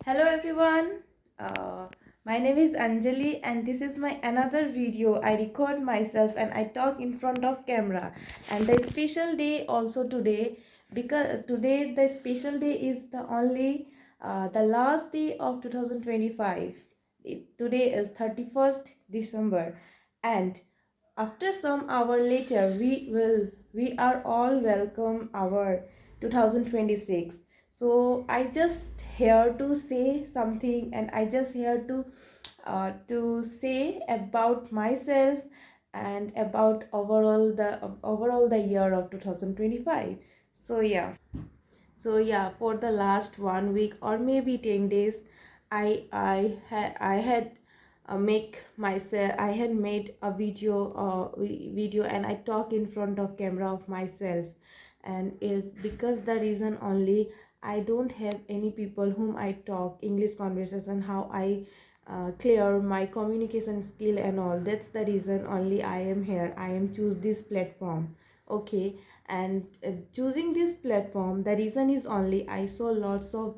Hello everyone, uh, my name is Anjali and this is my another video. I record myself and I talk in front of camera, and the special day also today, because today the special day is the last day of 2025. Today is 31st December, and after some hour later we are all welcome our 2026. So I just here to say something, and I just here to say about myself and about overall the year of 2025. So yeah, for the last 1 week or maybe 10 days, I had make myself I had made a video, and I talk in front of camera of myself. And because the reason only, I don't have any people whom I talk English conversation, how I clear my communication skill and all. That's the reason only I am here. I am choose this platform. Okay. And choosing this platform, the reason is only I saw lots of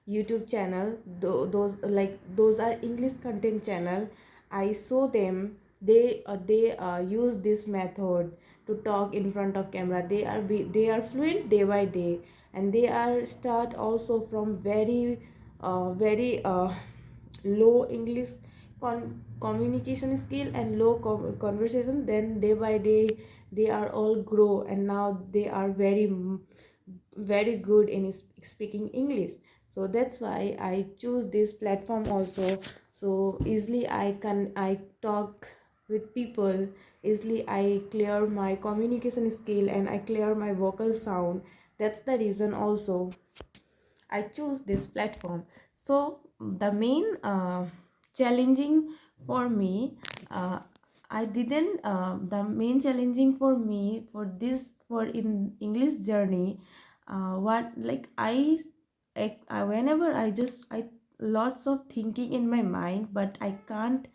YouTube channel, those are English content channel. I saw them, they use this method to talk in front of camera. They are fluent day by day, and they are start also from very low English communication skill and low conversation. Then day by day they are all grow, and now they are very good in speaking English. So that's why I choose this platform also. So easily I talk with people, easily I clear my communication skill and I clear my vocal sound. That's the reason also I choose this platform. So the main challenging for me, I didn't. The main challenging for me for in English journey, what like I whenever I lots of thinking in my mind, but I can't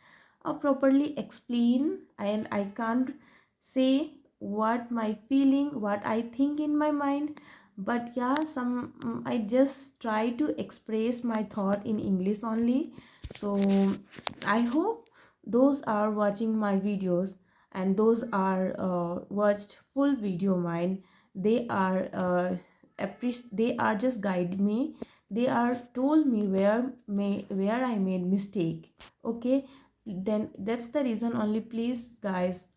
properly explain, and I can't say what my feeling, what I think in my mind. But yeah, I just try to express my thought in English only. So I hope those are watching my videos, and those are watched full video mine, they are they are just guide me. They are told me where I made mistake. Okay, then that's the reason only. Please guys,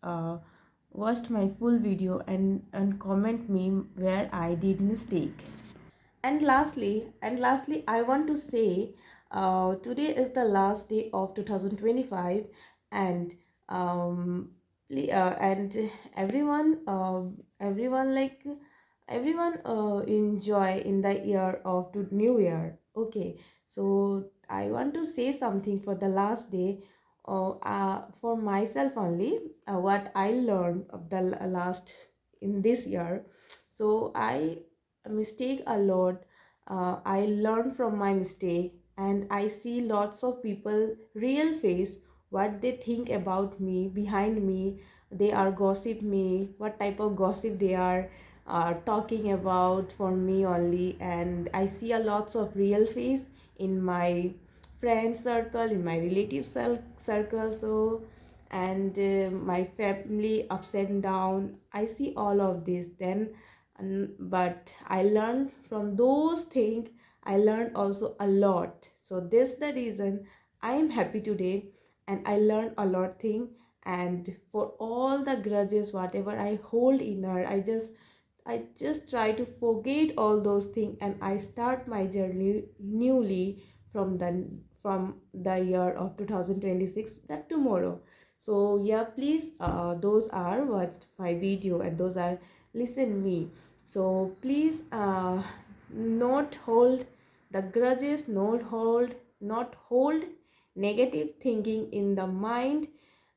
watch my full video and comment me where I did mistake. And lastly I want to say, today is the last day of 2025. And and everyone like everyone enjoy in the year of the new year. Okay, so I want to say something for the last day, for myself only, what I learned of the last in this year. So I mistake a lot. I learn from my mistake, and I see lots of people real face, what they think about me behind me. They are gossip me, what type of gossip they are talking about for me only. And I see a lots of real face in my friend circle, in my relative circle. So and my family ups and down, I see all of this. Then but I learned from those things. I learned also a lot. So this the reason I am happy today, and I learned a lot thing. And for all the grudges whatever I hold inner, I just try to forget all those things, and I start my journey newly from the year of 2026, that tomorrow. So yeah, please, those are watched my video and those are listen me. So please, not hold the grudges, not hold negative thinking in the mind,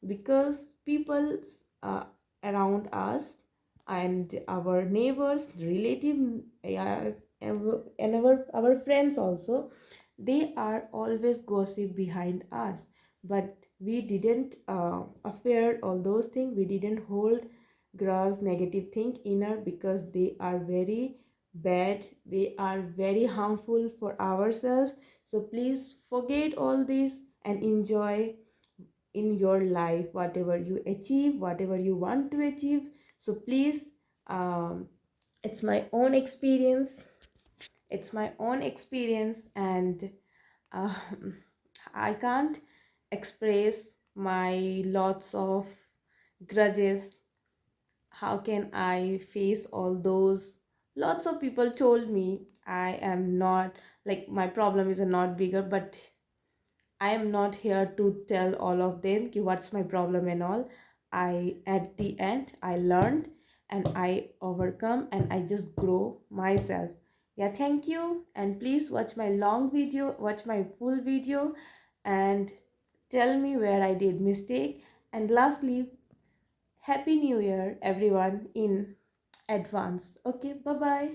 because people uh, around us and our neighbors, relative, and our friends also, they are always gossip behind us. But we didn't affair all those things. We didn't hold grudge negative thing inner, because they are very bad, they are very harmful for ourselves. So please forget all this and enjoy in your life whatever you achieve, whatever you want to achieve. So please, um, it's my own experience, it's my own experience, and um, I can't express my lots of grudges. How can I face all those? Lots of people told me I am not, like, my problem is not bigger, but I am not here to tell all of them ki what's my problem and all. I, at the end, I learned and I overcome and I just grow myself. Yeah, thank you. And please watch my long video, watch my full video, and tell me where I did mistake. And lastly, Happy New Year, everyone, in advance. Okay, bye bye.